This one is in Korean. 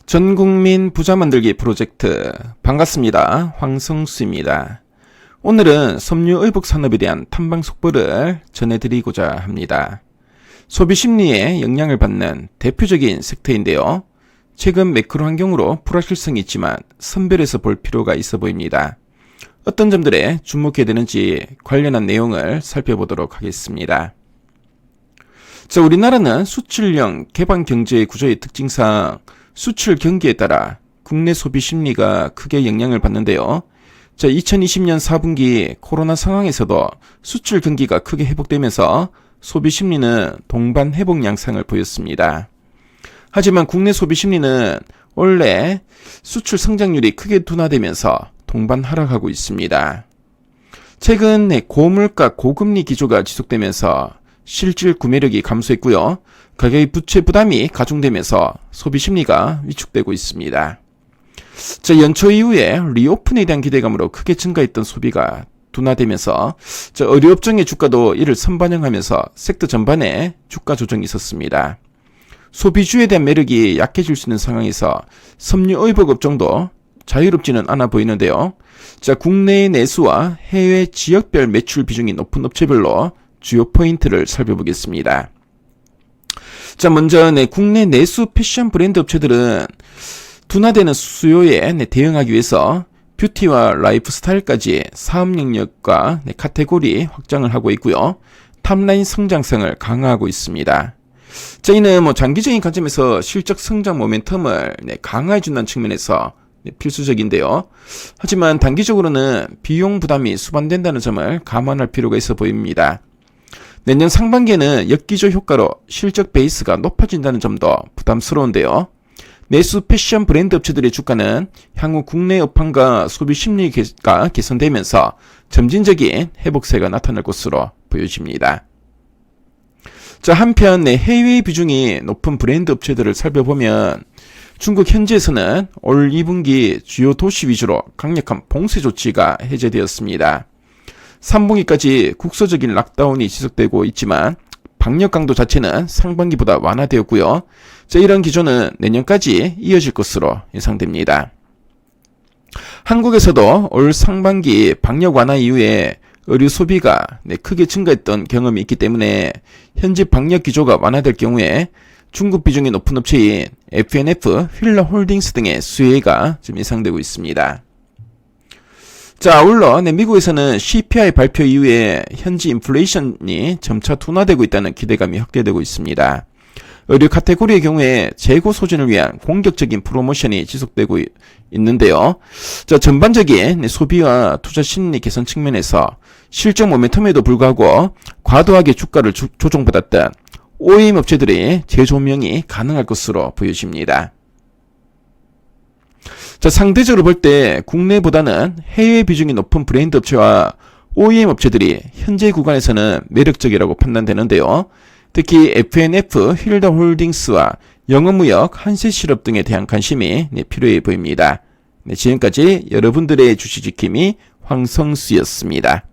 전국민 부자 만들기 프로젝트 반갑습니다. 황성수입니다. 오늘은 섬유의복 산업에 대한 탐방 속보를 전해드리고자 합니다. 소비 심리에 영향을 받는 대표적인 섹터인데요. 최근 매크로 환경으로 불확실성이 있지만 선별해서 볼 필요가 있어 보입니다. 어떤 점들에 주목해야 되는지 관련한 내용을 살펴보도록 하겠습니다. 우리나라는 수출형 개방 경제의 구조의 특징상 수출 경기에 따라 국내 소비 심리가 크게 영향을 받는데요. 2020년 4분기 코로나 상황에서도 수출 경기가 크게 회복되면서 소비 심리는 동반 회복 양상을 보였습니다. 하지만 국내 소비 심리는 원래 수출 성장률이 크게 둔화되면서 동반 하락하고 있습니다. 최근 고물가 고금리 기조가 지속되면서 실질 구매력이 감소했고요. 가격의 부채 부담이 가중되면서 소비 심리가 위축되고 있습니다. 연초 이후에 리오픈에 대한 기대감으로 크게 증가했던 소비가 둔화되면서 의류업종의 주가도 이를 선반영하면서 섹터 전반에 주가 조정이 있었습니다. 소비주에 대한 매력이 약해질 수 있는 상황에서 섬유의복 업종도 자유롭지는 않아 보이는데요. 국내의 내수와 해외 지역별 매출 비중이 높은 업체별로 주요 포인트를 살펴보겠습니다. 먼저 국내 내수 패션 브랜드 업체들은 둔화되는 수요에 대응하기 위해서 뷰티와 라이프스타일까지 사업 영역과 카테고리 확장을 하고 있고요. 탑라인 성장성을 강화하고 있습니다. 이는 장기적인 관점에서 실적 성장 모멘텀을 강화해준다는 측면에서 필수적인데요. 하지만 단기적으로는 비용 부담이 수반된다는 점을 감안할 필요가 있어 보입니다. 내년 상반기에는 역기조 효과로 실적 베이스가 높아진다는 점도 부담스러운데요. 내수 패션 브랜드 업체들의 주가는 향후 국내 업황과 소비 심리가 개선되면서 점진적인 회복세가 나타날 것으로 보여집니다. 한편 해외 비중이 높은 브랜드 업체들을 살펴보면 중국 현지에서는 올 2분기 주요 도시 위주로 강력한 봉쇄 조치가 해제되었습니다. 3분기까지 국소적인 락다운이 지속되고 있지만 방역 강도 자체는 상반기보다 완화되었고요. 이런 기조는 내년까지 이어질 것으로 예상됩니다. 한국에서도 올 상반기 방역 완화 이후에 의류 소비가 크게 증가했던 경험이 있기 때문에 현지 방역 기조가 완화될 경우에 중국 비중이 높은 업체인 F&F, 휠러 홀딩스 등의 수혜가 좀 예상되고 있습니다. 아울러 미국에서는 CPI 발표 이후에 현지 인플레이션이 점차 둔화되고 있다는 기대감이 확대되고 있습니다. 의류 카테고리의 경우에 재고 소진을 위한 공격적인 프로모션이 지속되고 있는데요. 전반적인 소비와 투자 심리 개선 측면에서 실적 모멘텀에도 불구하고 과도하게 주가를 조정받았던 OEM 업체들의 재조명이 가능할 것으로 보여집니다. 상대적으로 볼 때 국내보다는 해외 비중이 높은 브랜드 업체와 OEM 업체들이 현재 구간에서는 매력적이라고 판단되는데요. 특히 F&F, 휠더 홀딩스와 영업무역, 한세실업 등에 대한 관심이 필요해 보입니다. 지금까지 여러분들의 주식지킴이 황성수였습니다.